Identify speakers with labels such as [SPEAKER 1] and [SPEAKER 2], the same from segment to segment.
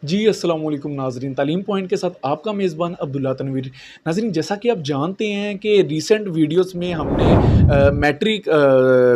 [SPEAKER 1] जी, अस्सलाम वालेकुम नाज़रीन, तालीम पॉइंट के साथ आपका मेज़बान अब्दुल्ला तनवीर। नाज़रीन, जैसा कि आप जानते हैं कि रीसेंट वीडियोज़ में हमने मैट्रिक,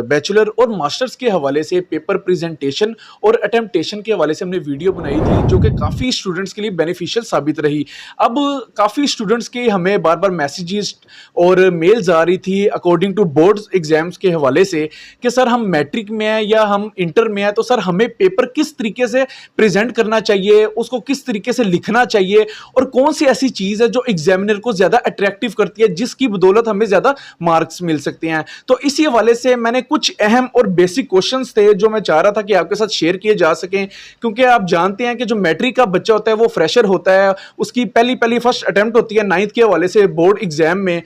[SPEAKER 1] बैचलर और मास्टर्स के हवाले से पेपर प्रेज़ेंटेशन और अटेम्प्टेशन के हवाले से हमने वीडियो बनाई थी, जो कि काफ़ी स्टूडेंट्स के लिए बेनिफिशियल साबित रही। अब काफ़ी स्टूडेंट्स के हमें बार-बार मैसेजेस और मेल्स आ रही थी अकॉर्डिंग टू बोर्ड्स एग्ज़ाम्स के हवाले से कि सर हम मैट्रिक में हैं या हम इंटर में हैं, तो सर हमें पेपर किस तरीके से प्रेजेंट करना चाहिए, उसको किस तरीके से लिखना चाहिए और कौन सी ऐसी चीज़ है जो एग्जामिनर को ज़्यादा अट्रैक्टिव करती है, जिसकी बदौलत हमें ज़्यादा मार्क्स मिल सकते हैं। तो इसी हवाले से मैंने कुछ अहम और बेसिक क्वेश्चंस थे जो मैं चाह रहा था कि आपके साथ शेयर किए जा सकें, क्योंकि आप जानते हैं कि जो मैट्रिक का बच्चा होता है वो फ्रेशर होता है, उसकी पहली पहली फर्स्ट अटेम्प्ट होती है 9th के हवाले से बोर्ड एग्जाम में।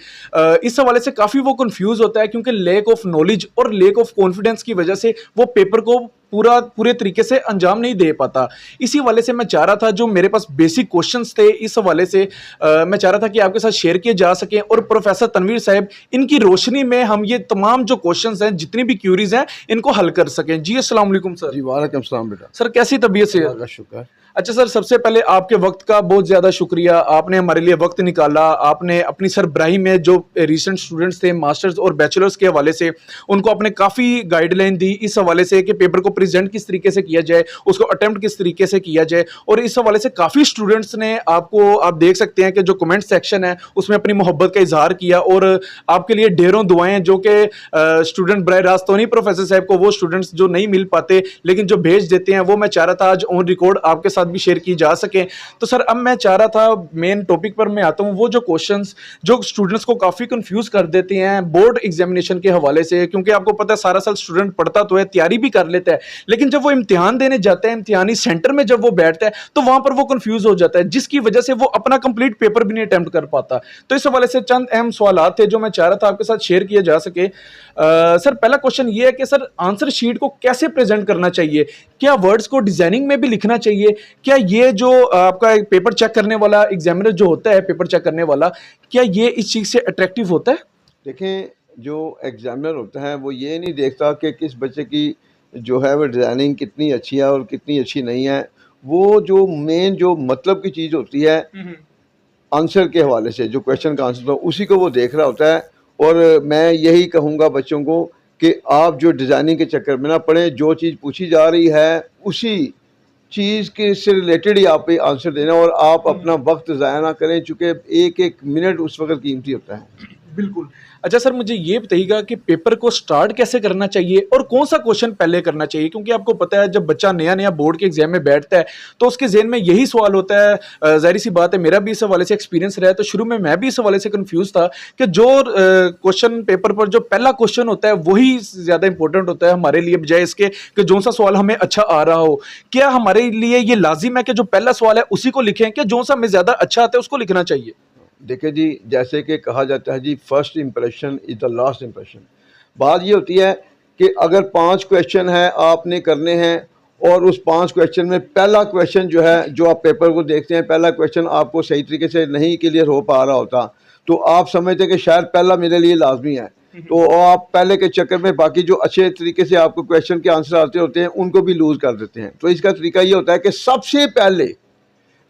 [SPEAKER 1] इस हवाले से काफ़ी वो कंफ्यूज होता है, क्योंकि लैक ऑफ नॉलेज और लैक ऑफ कॉन्फिडेंस की वजह से वो पेपर को पूरे तरीके से अंजाम नहीं दे पाता। इसी हवाले से मैं चाह रहा था, जो मेरे पास बेसिक क्वेश्चंस थे इस हवाले से मैं चाह रहा था कि आपके साथ शेयर किए जा सकें और प्रोफेसर तनवीर साहब इनकी रोशनी में हम ये तमाम जो क्वेश्चंस हैं, जितनी भी क्यूरीज हैं, इनको हल कर सकें। जी अस्सलाम वालेकुम सर।
[SPEAKER 2] जी वालेकुम सलाम बेटा।
[SPEAKER 1] सर कैसी तबीयत से?
[SPEAKER 2] अल्लाह का शुक्र।
[SPEAKER 1] अच्छा सर, सबसे पहले आपके वक्त का बहुत ज़्यादा शुक्रिया, आपने हमारे लिए वक्त निकाला, आपने अपनी सरबराही में जो रिसेंट स्टूडेंट्स थे मास्टर्स और बैचलर्स के हवाले से, उनको आपने काफ़ी गाइडलाइन दी इस हवाले से कि पेपर को प्रेजेंट किस तरीके से किया जाए, उसको अटेम्प्ट किस तरीके से किया जाए। और इस हवाले से काफ़ी स्टूडेंट्स ने आपको, आप देख सकते हैं कि जो कमेंट सेक्शन है उसमें अपनी मोहब्बत का इजहार किया और आपके लिए ढेरों दुआएं, जो कि स्टूडेंट बराह रास्त तो नहीं प्रोफेसर साहब को, वो स्टूडेंट्स जो नहीं मिल पाते लेकिन जो भेज देते हैं, वो मैं चाह रहा था आज ऑन रिकॉर्ड आपके साथ भी शेयर की जा सके। तो सर अब मैं चाह रहा था मेन टॉपिक पर मैं आता हूं, वो जो क्वेश्चंस जो स्टूडेंट्स को काफी कंफ्यूज कर देते हैं बोर्ड एग्जामिनेशन के हवाले से, क्योंकि आपको पता है सारा साल स्टूडेंट पढ़ता तो है, तैयारी भी कर लेता है, लेकिन जब वो इम्तिहान देने जाता है, इम्तिहानी सेंटर में जब वो बैठता है, तो वहां पर वो कंफ्यूज हो जाता है, जिसकी वजह से वो अपना कंप्लीट पेपर भी नहीं अटेम्प्ट कर पाता। तो इस हवाले से चंद अहम सवाल थे जो मैं चाह रहा था आपके साथ शेयर किए जा सके। सर पहला क्वेश्चन ये है कि सर आंसर शीट को कैसे प्रेजेंट करना चाहिए? क्या वर्ड्स को डिजाइनिंग में भी लिखना चाहिए? क्या ये जो आपका एक पेपर चेक करने वाला एग्जामिनर जो होता है, पेपर चेक करने वाला, क्या ये इस चीज से अट्रैक्टिव होता है?
[SPEAKER 2] देखें, जो एग्जामिनर होता है वो ये नहीं देखता कि किस बच्चे की जो है वो डिज़ाइनिंग कितनी अच्छी है और कितनी अच्छी नहीं है। वो जो मेन जो मतलब की चीज़ होती है आंसर के हवाले से, जो क्वेश्चन का आंसर था उसी को वो देख रहा होता है। और मैं यही कहूँगा बच्चों को कि आप जो डिज़ाइनिंग के चक्कर में ना पड़ें, जो चीज़ पूछी जा रही है उसी चीज़ के से रिलेटेड ही आप आंसर देना और आप अपना वक्त ज़ाया ना करें, चूँकि एक एक मिनट उस वक्त कीमती होता है।
[SPEAKER 1] बिल्कुल। अच्छा सर, मुझे ये बताइएगा कि पेपर को स्टार्ट कैसे करना चाहिए और कौन सा क्वेश्चन पहले करना चाहिए? क्योंकि आपको पता है जब बच्चा नया-नया बोर्ड के एग्जाम में बैठता है, तो उसके ज़हन में यही सवाल होता है। ज़ाहिर-सी बात है, मेरा भी इस हवाले से एक्सपीरियंस रहा है, तो शुरू में मैं भी इस हवाले से कन्फ्यूज़ था कि जो क्वेश्चन पेपर पर जो पहला क्वेश्चन होता है, वही ज़्यादा इंपॉर्टेंट होता है हमारे लिए, बजाय इसके कि जौन-सा सवाल हमें अच्छा आ रहा हो। क्या हमारे लिए ये लाज़िम है कि जो पहला सवाल है उसी को लिखें, कि जौन-सा हमें ज़्यादा अच्छा आता है उसको लिखना चाहिए?
[SPEAKER 2] देखिए जी, जैसे कि कहा जाता है जी, first impression is the last impression. बात ये होती है कि अगर 5 क्वेश्चन है आपने करने हैं और उस 5 क्वेश्चन में पहला क्वेश्चन जो है, जो आप पेपर को देखते हैं, पहला क्वेश्चन आपको सही तरीके से नहीं क्लियर हो पा रहा होता, तो आप समझते हैं कि शायद पहला मेरे लिए लाजमी है, तो आप पहले के चक्कर में बाकी जो अच्छे तरीके से आपको क्वेश्चन के आंसर आते होते हैं उनको भी लूज़ कर देते हैं। तो इसका तरीका ये होता है कि सबसे पहले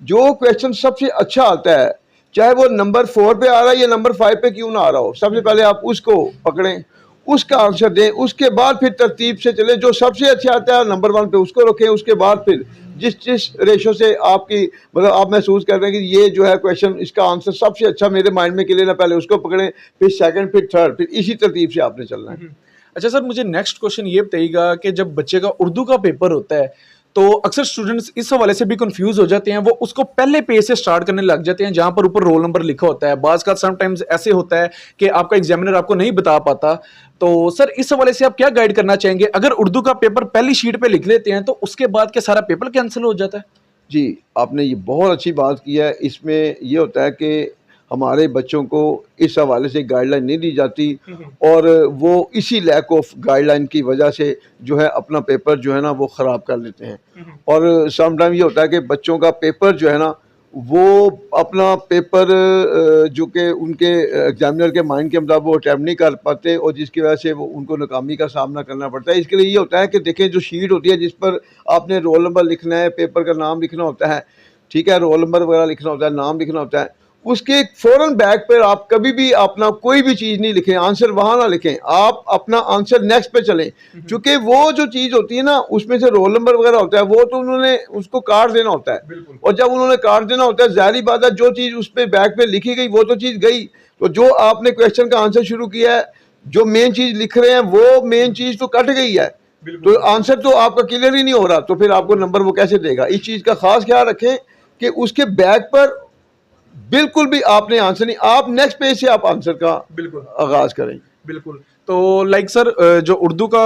[SPEAKER 2] जो क्वेश्चन सबसे अच्छा आता है, चाहे वो नंबर 4 पे आ रहा है या नंबर 5 पे क्यों ना आ रहा हो, सबसे पहले आप उसको पकड़ें, उसका आंसर दें, उसके बाद फिर तरतीब से चलें। जो सबसे अच्छा आता है नंबर 1 पे उसको रखें, उसके बाद फिर जिस जिस रेशो से आपकी मतलब आप महसूस कर रहे हैं कि ये जो है क्वेश्चन, इसका आंसर सबसे अच्छा मेरे माइंड में क्लियर है, पहले उसको पकड़ें, फिर सेकंड, फिर थर्ड, फिर इसी तरतीब से आपने चलना है।
[SPEAKER 1] अच्छा सर, मुझे नेक्स्ट क्वेश्चन ये बताइएगा कि जब बच्चे का उर्दू का पेपर होता है, तो अक्सर स्टूडेंट्स इस हवाले से भी कंफ्यूज हो जाते हैं, वो उसको पहले पेज से स्टार्ट करने लग जाते हैं जहां पर ऊपर रोल नंबर लिखा होता है। बाज का समटाइम्स ऐसे होता है कि आपका एग्जामिनर आपको नहीं बता पाता। तो सर इस हवाले से आप क्या गाइड करना चाहेंगे? अगर उर्दू का पेपर पहली शीट पे लिख लेते हैं तो उसके बाद क्या सारा पेपर कैंसिल हो जाता है?
[SPEAKER 2] जी, आपने ये बहुत अच्छी बात की है। इसमें ये होता है कि हमारे बच्चों को इस हवाले से गाइडलाइन नहीं दी जाती और वो इसी लैक ऑफ गाइडलाइन की वजह से जो है अपना पेपर जो है ना वो ख़राब कर लेते हैं। और सम टाइम ये होता है कि बच्चों का पेपर जो है ना वो अपना पेपर जो कि उनके एग्जामिनर के माइंड के मुताबिक वो अटैम्प्ट नहीं कर पाते और जिसकी वजह से वो उनको नाकामी का सामना करना पड़ता है। इसके लिए ये होता है कि देखें, जो शीट होती है जिस पर आपने रोल नंबर लिखना है, पेपर का नाम लिखना होता है, ठीक है, रोल नंबर वगैरह लिखना होता है, नाम लिखना होता है, उसके फौरन बैक पर आप कभी भी अपना कोई भी चीज़ नहीं लिखें, आंसर वहाँ ना लिखें, आप अपना आंसर नेक्स्ट पे चलें, क्योंकि वो जो चीज़ होती है ना उसमें से रोल नंबर वगैरह होता है, वो तो उन्होंने उसको काट देना होता है, और जब उन्होंने काट देना होता है जाहिर बात है जो चीज़ उस पर बैक पे लिखी गई वो तो चीज़ गई। तो जो आपने क्वेश्चन का आंसर शुरू किया है, जो मेन चीज़ लिख रहे हैं वो मेन चीज़ तो कट गई है, तो आंसर तो आपका क्लियर ही नहीं हो रहा, तो फिर आपको नंबर वो कैसे देगा। इस चीज़ का खास ख्याल रखें कि उसके बैक पर बिल्कुल भी आपने आंसर नहीं, आप नेक्स्ट पेज से आप आंसर का
[SPEAKER 1] बिल्कुल
[SPEAKER 2] आगाज करें।
[SPEAKER 1] बिल्कुल। तो लाइक सर जो उर्दू का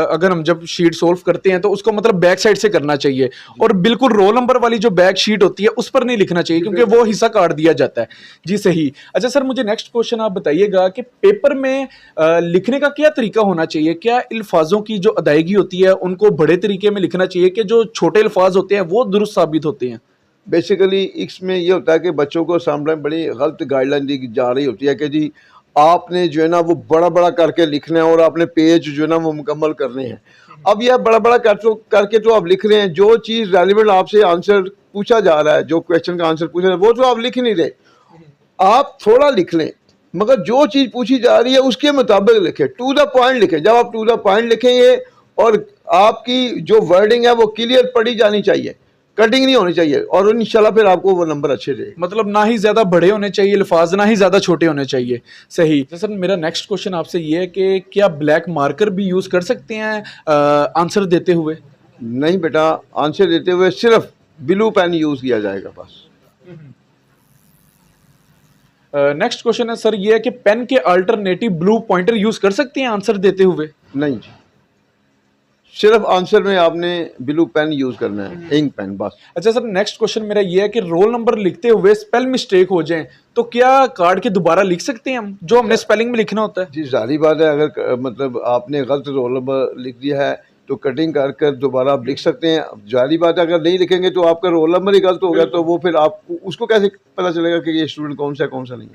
[SPEAKER 1] अगर हम जब शीट सोल्व करते हैं तो उसको मतलब बैक साइड से करना चाहिए, और बिल्कुल रोल नंबर वाली जो बैक शीट होती है उस पर नहीं लिखना चाहिए क्योंकि वो हिस्सा काट दिया जाता है। जी सही। अच्छा सर, मुझे नेक्स्ट क्वेश्चन आप बताइएगा कि पेपर में लिखने का क्या तरीका होना चाहिए? क्या अल्फाजों की जो अदायगी होती है उनको बड़े तरीके में लिखना चाहिए कि जो छोटे अल्फाज होते हैं वो दुरुस्त साबित होते हैं?
[SPEAKER 2] बेसिकली इसमें ये होता है कि बच्चों को सामने बड़ी गलत गाइडलाइन दी जा रही होती है कि जी आपने जो है ना वो बड़ा बड़ा करके लिखना है और आपने पेज जो है ना वो मुकम्मल करने हैं। अब यह बड़ा बड़ा करके तो आप लिख रहे हैं, जो चीज़ रेलिवेंट आपसे आंसर पूछा जा रहा है, जो क्वेश्चन का आंसर पूछा रहा है वो तो आप लिख नहीं रहे, आप थोड़ा लिख लें, मगर जो चीज़ पूछी जा रही है उसके मुताबिक लिखें, टू द पॉइंट लिखें। जब आप टू द पॉइंट लिखेंगे और आपकी जो वर्डिंग है वो क्लियर पढ़ी जानी चाहिए, कटिंग नहीं होनी चाहिए, और इंशाल्लाह फिर आपको वो नंबर अच्छे देंगे।
[SPEAKER 1] मतलब ना ही ज्यादा बड़े होने चाहिए अल्फाज, ना ही ज्यादा छोटे होने चाहिए। सही। तो सर मेरा नेक्स्ट क्वेश्चन आपसे ये है कि क्या ब्लैक मार्कर भी यूज कर सकते हैं आंसर देते हुए?
[SPEAKER 2] नहीं बेटा, आंसर देते हुए सिर्फ ब्लू पेन यूज किया जाएगा बस।
[SPEAKER 1] नेक्स्ट क्वेश्चन है सर ये है कि पेन के अल्टरनेटिव ब्लू पॉइंटर यूज कर सकते हैं आंसर देते हुए?
[SPEAKER 2] नहीं जी, सिर्फ आंसर में आपने ब्लू पेन यूज करना है, इंक पेन बस।
[SPEAKER 1] अच्छा सर, नेक्स्ट क्वेश्चन मेरा ये है कि रोल नंबर लिखते हुए स्पेल मिस्टेक हो जाए तो क्या कार्ड के दोबारा लिख सकते हैं हम जो हमने स्पेलिंग में लिखना होता है?
[SPEAKER 2] जी जाहिर बात है, अगर मतलब आपने गलत रोल नंबर लिख दिया है तो कटिंग कर कर दोबारा आप लिख सकते हैं। जाहिर बात है अगर नहीं लिखेंगे तो आपका रोल नंबर ही गलत हो गया, तो वो फिर आपको उसको कैसे पता चलेगा कि ये स्टूडेंट कौन सा है कौन सा नहीं।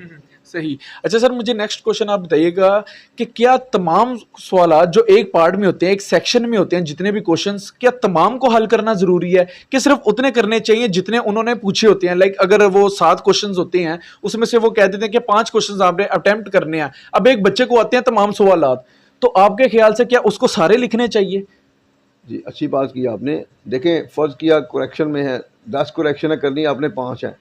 [SPEAKER 1] सही। अच्छा सर, मुझे नेक्स्ट क्वेश्चन आप बताइएगा कि क्या तमाम सवाल जो एक पार्ट में होते हैं, एक सेक्शन में होते हैं, जितने भी क्वेश्चंस, क्या तमाम को हल करना जरूरी है कि सिर्फ उतने करने चाहिए जितने उन्होंने पूछे होते हैं? लाइक अगर वो 7 क्वेश्चंस होते हैं उसमें से वो कह देते हैं कि 5 क्वेश्चंस आपने अटेम्प्ट करने हैं, अब एक बच्चे को आते हैं तमाम सवाल, तो आपके ख्याल से क्या उसको सारे लिखने चाहिए?
[SPEAKER 2] जी अच्छी बात की आपने। देखें फर्ज किया करेक्शन में है 10 करेक्शन करनी, आपने 5 है,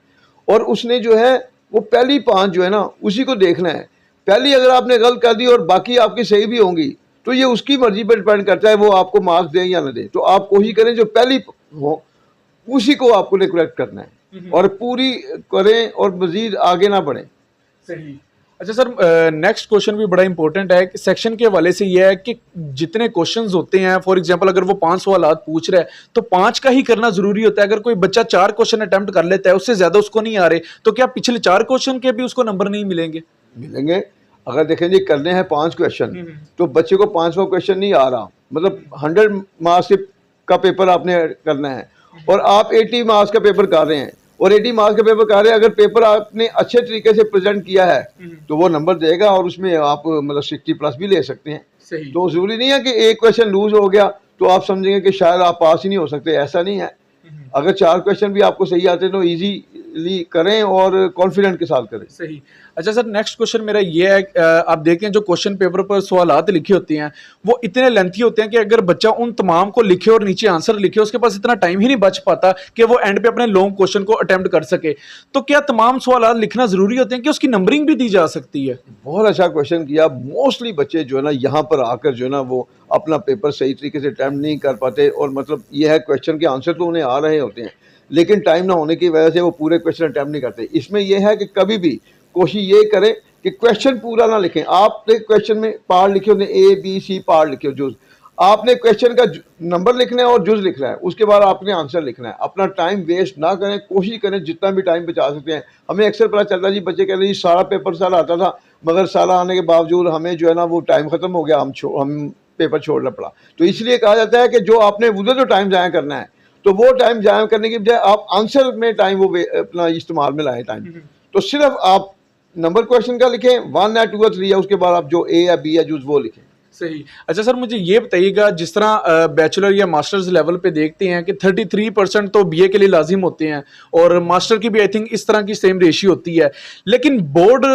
[SPEAKER 2] और उसने जो है वो पहली 5 जो है ना उसी को देखना है। पहली अगर आपने गलत कर दी और बाकी आपकी सही भी होंगी तो ये उसकी मर्जी पर डिपेंड करता है वो आपको मार्क्स दें या ना दें। तो आप कोशिश करें जो पहली हो उसी को आपको करेक्ट करना है और पूरी करें और मजीद आगे ना बढ़ें।
[SPEAKER 1] सही। अच्छा सर, नेक्स्ट क्वेश्चन भी बड़ा इंपॉर्टेंट है कि सेक्शन के हवाले से ये है कि जितने क्वेश्चंस होते हैं, फॉर एग्जांपल अगर वो 5 सवाल पूछ रहा है तो 5 का ही करना जरूरी होता है। अगर कोई बच्चा 4 क्वेश्चन अटेम्प्ट कर लेता है, उससे ज्यादा उसको नहीं आ रहे, तो क्या पिछले 4 क्वेश्चन के भी उसको नंबर नहीं मिलेंगे?
[SPEAKER 2] मिलेंगे। अगर देखें जी करने हैं 5 क्वेश्चन तो बच्चे को 5वां क्वेश्चन नहीं आ रहा, मतलब 100 मार्क्स का पेपर आपने करना है और आप 80 मार्क्स का पेपर कर रहे हैं और 80 मार्क्स का पेपर कर रहे हैं, अगर पेपर आपने अच्छे तरीके से प्रेजेंट किया है तो वो नंबर देगा और उसमें आप मतलब 60+ भी ले सकते हैं।
[SPEAKER 1] सही।
[SPEAKER 2] तो जरूरी नहीं है कि एक क्वेश्चन लूज हो गया तो आप समझेंगे कि शायद आप पास ही नहीं हो सकते, ऐसा नहीं है। अगर 4 क्वेश्चन भी आपको सही आते हैं तो इजीली करें और कॉन्फिडेंट के साथ करें।
[SPEAKER 1] सही। अच्छा सर, नेक्स्ट क्वेश्चन मेरा ये है, आप देखते हैं जो क्वेश्चन पेपर पर सवालात लिखे होते हैं वो इतने लेंथी होते हैं कि अगर बच्चा उन तमाम को लिखे और नीचे आंसर लिखे, उसके पास इतना टाइम ही नहीं बच पाता कि वो एंड पे अपने लॉन्ग क्वेश्चन को अटेम्प्ट कर सके। तो क्या तमाम सवालात लिखना जरूरी होते हैं कि उसकी नंबरिंग भी दी जा सकती है?
[SPEAKER 2] बहुत अच्छा क्वेश्चन किया। मोस्टली बच्चे जो है ना यहाँ पर आकर जो है ना वो अपना पेपर सही तरीके से अटेम्प्ट नहीं कर पाते, और मतलब ये है क्वेश्चन के आंसर तो उन्हें आ रहे होते हैं लेकिन टाइम ना होने की वजह से वो पूरे क्वेश्चन अटेम्प्ट नहीं करते। इसमें यह है कि कभी भी कोशिश ये करें कि क्वेश्चन पूरा ना लिखें। आपने क्वेश्चन में पार्ट लिखे होते हैं, ABC पार्ट लिखे हो, जुज, आपने क्वेश्चन का नंबर लिखना है और जुज लिखना है, उसके बाद आपने आंसर लिखना है। अपना टाइम वेस्ट ना करें, कोशिश करें जितना भी टाइम बचा सकते हैं। हमें अक्सर पता चलता है जी बच्चे कहते हैं जी सारा पेपर सारा आता था मगर सारा आने के बावजूद हमें जो है ना वो टाइम खत्म हो गया, हम पेपर छोड़ना पड़ा। तो इसलिए कहा जाता है कि जो आपने उधर जो टाइम जाया करना है तो वो टाइम जाया करने की बजाय आप आंसर में टाइम वो अपना इस्तेमाल में लाएं टाइम। तो सिर्फ आप नंबर क्वेश्चन का लिखें, 1 या 2 या 3 है, उसके बाद आप जो A या B या जूस वो लिखें।
[SPEAKER 1] सही। अच्छा सर, मुझे ये बताइएगा, जिस तरह बैचलर या मास्टर्स लेवल पे देखते हैं कि 33% तो बीए के लिए लाजिम होते हैं और मास्टर की भी आई थिंक इस तरह की सेम रेशियो होती है, लेकिन बोर्ड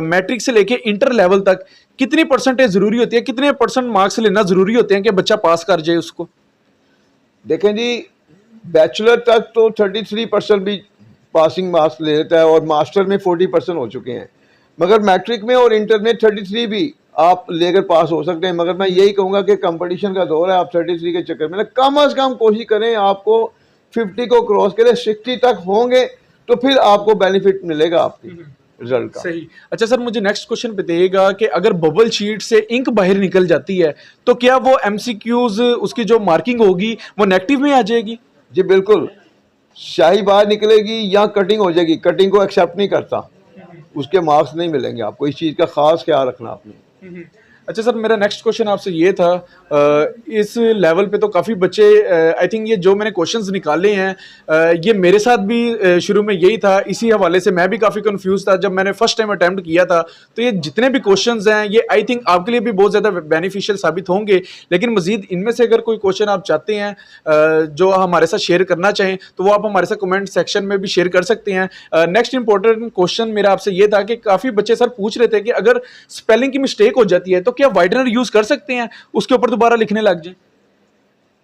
[SPEAKER 1] मैट्रिक से लेके इंटर लेवल तक कितनी परसेंटेज ज़रूरी होती है, कितने परसेंट मार्क्स लेना ज़रूरी होते हैं कि बच्चा पास कर जाए उसको?
[SPEAKER 2] देखें जी, बैचलर तक तो 33% भी पासिंग मार्क्स ले लेता है और मास्टर में 40% हो चुके हैं, मगर मैट्रिक में और इंटर में 33 भी आप लेकर पास हो सकते हैं। मगर मैं यही कहूँगा कि कंपटीशन का दौर है, आप 33 के चक्कर में ना कम अज़ कम कोशिश करें, आपको 50 को क्रॉस करें, 60 तक होंगे तो फिर आपको बेनिफिट मिलेगा आपकी रिजल्ट का।
[SPEAKER 1] सही। अच्छा सर, मुझे नेक्स्ट क्वेश्चन बताइएगा कि अगर बबल शीट से इंक बाहर निकल जाती है तो क्या वो एमसीक्यूज उसकी जो मार्किंग होगी वो नेगेटिव में आ जाएगी?
[SPEAKER 2] जी बिल्कुल, स्याही बाहर निकलेगी या कटिंग हो जाएगी, कटिंग को एक्सेप्ट नहीं करता, उसके मार्क्स नहीं मिलेंगे आपको। इस चीज़ का खास ख्याल रखना आपने।
[SPEAKER 1] अच्छा सर, मेरा नेक्स्ट क्वेश्चन आपसे ये था, इस लेवल पे तो काफ़ी बच्चे, आई थिंक ये जो मैंने क्वेश्चंस निकाले हैं, ये मेरे साथ भी शुरू में यही था, इसी हवाले से मैं भी काफ़ी कंफ्यूज था जब मैंने फर्स्ट टाइम अटैम्प्ट किया था। तो ये जितने भी क्वेश्चंस हैं ये आई थिंक आपके लिए भी बहुत ज़्यादा बेनिफिशियल साबित होंगे, लेकिन मज़ीद इनमें से अगर कोई क्वेश्चन आप चाहते हैं जो हमारे साथ शेयर करना चाहें तो वो आप हमारे साथ कमेंट सेक्शन में भी शेयर कर सकते हैं। नेक्स्ट इंपॉर्टेंट क्वेश्चन मेरा आपसे ये था कि काफ़ी बच्चे सर पूछ रहे थे कि अगर स्पेलिंग की मिस्टेक हो जाती है तो क्या वाइटनर यूज कर सकते हैं, उसके ऊपर दोबारा लिखने लग जाए?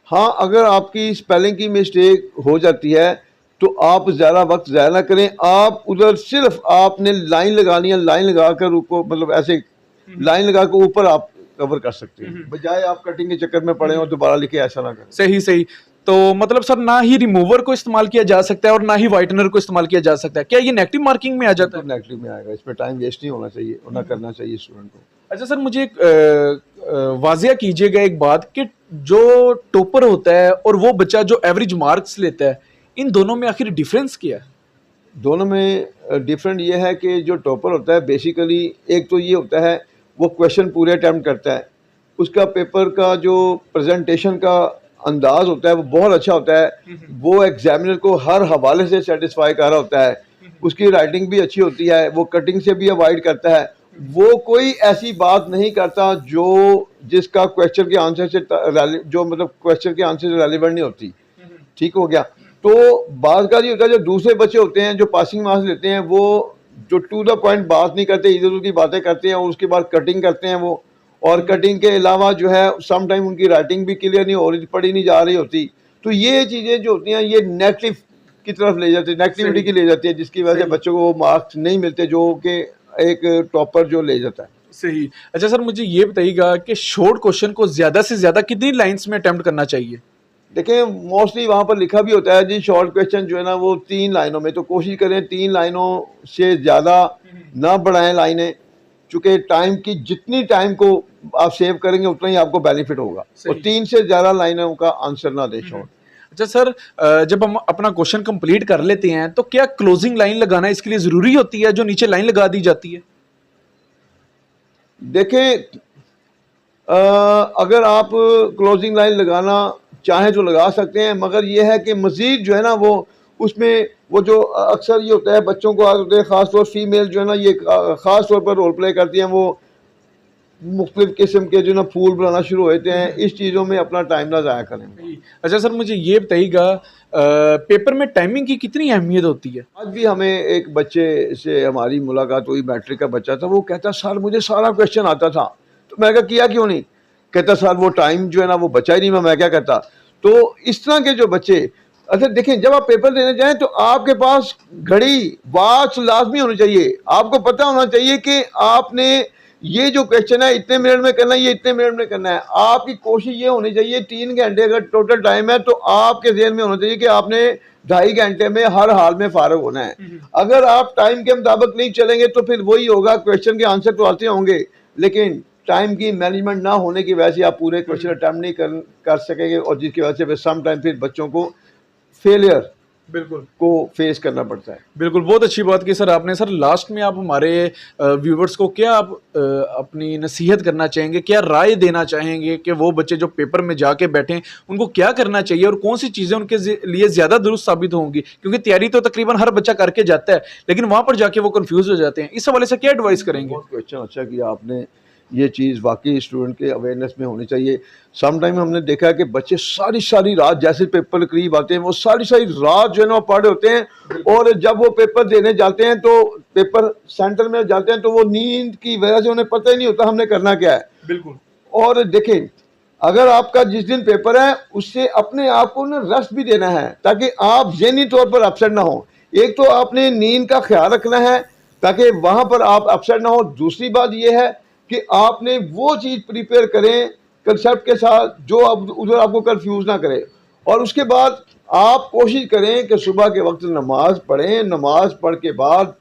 [SPEAKER 2] हाँ, अगर आपकी स्पेलिंग की मिस्टेक हो जाती है तो आप ज़्यादा वक्त ज़ाया ना करें, आप उधर सिर्फ आपने लाइन लगानी है, लाइन लगाकर उसको मतलब ऐसे लाइन लगा कर ऊपर आप कवर कर सकते हैं, बजाय आप कटिंग के चक्कर में पड़े और दोबारा लिखे, ऐसा ना करें।
[SPEAKER 1] सही सही। तो मतलब सर ना ही रिमूवर को इस्तेमाल किया जा सकता है और ना ही वाइटनर को इस्तेमाल किया जा सकता है, क्या ये नेगेटिव मार्किंग में आ जाता है?
[SPEAKER 2] नेगेटिव में आएगा, इसमें टाइम वेस्ट नहीं होना चाहिए और ना करना चाहिए स्टूडेंट को।
[SPEAKER 1] अच्छा सर, मुझे वाजिया कीजिएगा एक बात कि जो टॉपर होता है और वो बच्चा जो एवरेज मार्क्स लेता है, इन दोनों में आखिर डिफरेंस क्या है?
[SPEAKER 2] दोनों में डिफरेंट ये है कि जो टॉपर होता है बेसिकली, एक तो ये होता है वो क्वेश्चन पूरे अटैम्प्ट करता है, उसका पेपर का जो प्रेजेंटेशन का अंदाज होता है वो बहुत अच्छा होता है, वो एग्जामिनर को हर हवाले से सेटिस्फाई कर रहा होता है, उसकी राइटिंग भी अच्छी होती है, वो कटिंग से भी अवॉइड करता है, वो कोई ऐसी बात नहीं करता जो जिसका क्वेश्चन के आंसर से जो मतलब क्वेश्चन के आंसर से रेलिवेंट नहीं होती। ठीक हो गया। तो बात का ये होता है जो दूसरे बच्चे होते हैं जो पासिंग मार्क्स लेते हैं, वो जो टू द पॉइंट बात नहीं करते, इधर उधर की बातें करते हैं और उसके बाद कटिंग करते हैं वो, और कटिंग के अलावा जो है सम टाइम उनकी राइटिंग भी क्लियर नहीं हो रही, पढ़ी नहीं जा रही होती। तो ये चीज़ें जो होती हैं ये नेगेटिव की तरफ ले जाती है, नेगेटिविटी की ले जाती है, जिसकी वजह से बच्चों को वो मार्क्स नहीं मिलते जो कि एक टॉपर जो ले जाता है।
[SPEAKER 1] सही। अच्छा सर, मुझे ये बताइएगा कि शॉर्ट क्वेश्चन को ज़्यादा से ज़्यादा कितनी लाइंस में अटेम्प्ट करना चाहिए?
[SPEAKER 2] देखिए मोस्टली वहाँ पर लिखा भी होता है जी शॉर्ट क्वेश्चन जो है ना वो 3 लाइनों में, तो कोशिश करें 3 लाइनों से ज़्यादा ना बढ़ाएं लाइनें, चूँकि टाइम की जितनी टाइम को आप सेव करेंगे उतना ही आपको बेनिफिट होगा, और 3 से ज़्यादा लाइनों का आंसर ना दें शॉर्ट।
[SPEAKER 1] अच्छा सर, जब हम अपना क्वेश्चन कंप्लीट कर लेते हैं तो क्या क्लोजिंग लाइन लगाना इसके लिए ज़रूरी होती है, जो नीचे लाइन लगा दी जाती है?
[SPEAKER 2] देखें अगर आप क्लोजिंग लाइन लगाना चाहें तो लगा सकते हैं, मगर यह है कि मज़ीद जो है ना वो उसमें वो जो अक्सर ये होता है बच्चों को आदत होती है, ख़ासतौर फीमेल जो है ना ये ख़ास तौर पर रोल प्ले करती हैं, वो मुख्तलिफ़ किस्म के जो ना फूल बनाना शुरू होते हैं, इस चीज़ों में अपना टाइम ना ज़ाया करें।
[SPEAKER 1] अच्छा सर, मुझे ये बताइएगा पेपर में टाइमिंग की कितनी अहमियत होती है?
[SPEAKER 2] आज भी हमें एक बच्चे से हमारी मुलाकात हुई, मैट्रिक का बच्चा था, वो कहता सर मुझे सारा क्वेश्चन आता था, तो मैं कहा किया क्यों नहीं? कहता सर वो टाइम जो है ना वो बचा ही नहीं, मैं क्या करता। तो इस तरह के जो बच्चे, अच्छा देखें जब आप पेपर देने जाएं तो आपके पास घड़ी वॉच लाजमी होनी चाहिए, आपको पता होना चाहिए कि आपने ये जो क्वेश्चन है इतने मिनट में करना है, ये इतने मिनट में करना है। आपकी कोशिश ये होनी चाहिए 3 घंटे अगर टोटल टाइम है तो आपके ज़हन में होना चाहिए कि आपने 2.5 घंटे में हर हाल में फारग होना है। अगर आप टाइम के मुताबिक नहीं चलेंगे तो फिर वही होगा, क्वेश्चन के आंसर तो आते होंगे लेकिन टाइम की मैनेजमेंट ना होने की वजह से आप पूरे क्वेश्चन अटैम्प्ट नहीं कर सकेंगे, और जिसकी वजह से फिर सम टाइम फिर बच्चों को फेलियर
[SPEAKER 1] बिल्कुल
[SPEAKER 2] को फेस करना पड़ता है।
[SPEAKER 1] बिल्कुल, बहुत अच्छी बात की सर आपने। सर लास्ट में आप हमारे व्यूवर्स को क्या आप अपनी नसीहत करना चाहेंगे, क्या राय देना चाहेंगे कि वो बच्चे जो पेपर में जाके बैठें उनको क्या करना चाहिए और कौन सी चीज़ें उनके लिए ज़्यादा दुरुस्त साबित होंगी? क्योंकि तैयारी तो तकरीबन हर बच्चा करके जाता है लेकिन वहाँ पर जाके वो कंफ्यूज हो जाते हैं, इस हवाले से क्या एडवाइस करेंगे?
[SPEAKER 2] बहुत क्वेश्चन अच्छा किया आपने। ये चीज़ वाकई स्टूडेंट के अवेयरनेस में होनी चाहिए। सम टाइम हमने देखा है कि बच्चे सारी सारी रात, जैसे पेपर करीब आते हैं, वो सारी सारी रात जो है ना वो पढ़ रहे होते हैं, और जब वो पेपर देने जाते हैं तो पेपर सेंटर में जाते हैं तो वो नींद की वजह से उन्हें पता ही नहीं होता हमने करना क्या है।
[SPEAKER 1] बिल्कुल।
[SPEAKER 2] और देखें, अगर आपका जिस दिन पेपर है उससे अपने आप को ना रेस्ट भी देना है ताकि आप ज़हनी तौर पर अपसेट ना हो। एक तो आपने नींद का ख्याल रखना है ताकि वहाँ पर आप अपसेट ना हो। दूसरी बात यह है कि आपने वो चीज़ प्रिपेयर करें कंसेप्ट के साथ जो अब उधर आपको कंफ्यूज ना करे। और उसके बाद आप कोशिश करें कि सुबह के वक्त नमाज पढ़ें। नमाज पढ़ के बाद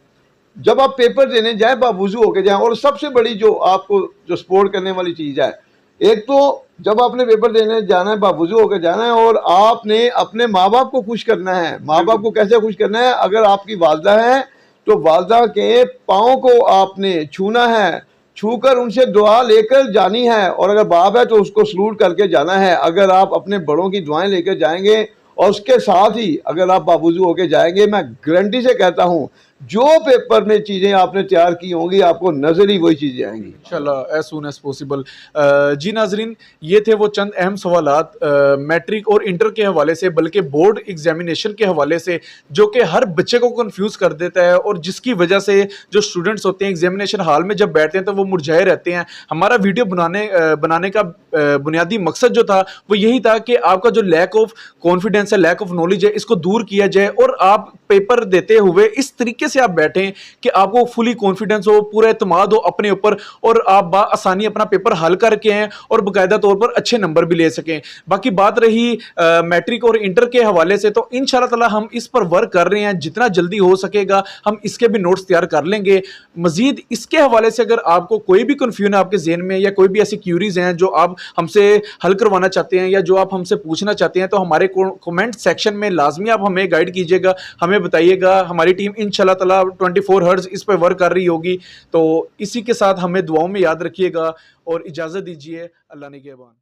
[SPEAKER 2] जब आप पेपर देने जाएं बावुज़ू होके जाएं। और सबसे बड़ी जो आपको जो सपोर्ट करने वाली चीज़ है, एक तो जब आपने पेपर देने जाना है बावुज़ू होकर जाना है, और आपने अपने माँ बाप को खुश करना है। माँ बाप को कैसे खुश करना है? अगर आपकी वालदा है तो वालदा के पाँव को आपने छूना है, छूकर उनसे दुआ लेकर जानी है, और अगर बाप है तो उसको सलूट करके जाना है। अगर आप अपने बड़ों की दुआएं लेकर जाएंगे और उसके साथ ही अगर आप बावुज़ू होकर जाएंगे, मैं गारंटी से कहता हूँ जो पेपर में चीज़ें आपने तैयार की होंगी आपको नज़र ही वही चीज़ें आएंगी
[SPEAKER 1] इंशाल्लाह एज सून एज पॉसिबल। जी नाजरीन, ये थे वो चंद अहम सवालात मैट्रिक और इंटर के हवाले से, बल्कि बोर्ड एग्जामिनेशन के हवाले से, जो कि हर बच्चे को कंफ्यूज कर देता है और जिसकी वजह से जो स्टूडेंट्स होते हैं एग्जामिनेशन हॉल में जब बैठते हैं तो वो मुरझाए रहते हैं। हमारा वीडियो बनाने का बुनियादी मकसद जो था वो यही था कि आपका जो लैक ऑफ कॉन्फिडेंस है, लैक ऑफ नॉलेज है, इसको दूर किया जाए और आप पेपर देते हुए इस तरीके से आप बैठें कि आपको फुली कॉन्फिडेंस हो, पूरा एतमाद हो अपने ऊपर, और आप आसानी अपना पेपर हल करके आए और बाकायदा तौर पर अच्छे नंबर भी ले सकें। बाकी बात रही मैट्रिक और इंटर के हवाले से, तो इंशाल्लाह ताला हम इस पर वर्क कर रहे हैं। जितना जल्दी हो सकेगा हम इसके भी नोट्स तैयार कर लेंगे। मजीद इसके हवाले से अगर आपको कोई भी कन्फ्यूजन है आपके जहन में, या कोई भी ऐसी क्यूरीज हैं जो आप हमसे हल करवाना चाहते हैं या जो आप हमसे पूछना चाहते हैं, तो हमारे कमेंट सेक्शन में लाजमी आप हमें गाइड कीजिएगा, हमें बताइएगा। हमारी टीम इंशाल्लाह ताला 24 हर्ट्ज इस पर वर्क कर रही होगी। तो इसी के साथ हमें दुआओं में याद रखिएगा और इजाज़त दीजिए। अल्लाह निगहबान।